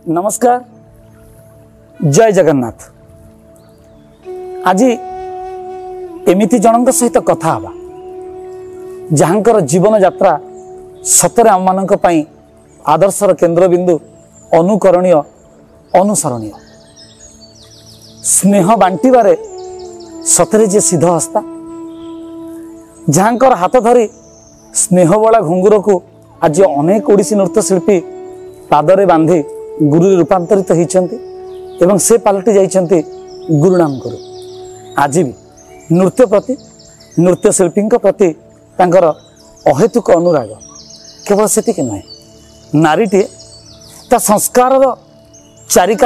नमस्कार, जय जगन्नाथ। आज एमिति जनक सहित कथा हवा जहाँकर जीवन यात्रा सतरे आम मानक पई आदर्शर केन्द्रबिंदु, अनुकरणीय, अनुसरणीय। स्नेह बांटिबारे सतरे जे सिद्ध हस्ता, जहाँकर हाथ धरी स्नेहबला घुंगुर को आज अनेक ओडिसी नृत्यशिल्पी पादरे बांधि गुरु रूपांतरित होती एवं से पलटि जाइछन्ति गुरुनाम गुरु। आज भी नृत्य प्रति, नृत्यशिल्पी प्रति तांकर अहेतुक अनुराग केवल सेतिक नुहे, नारीटे ता संस्कार चारिका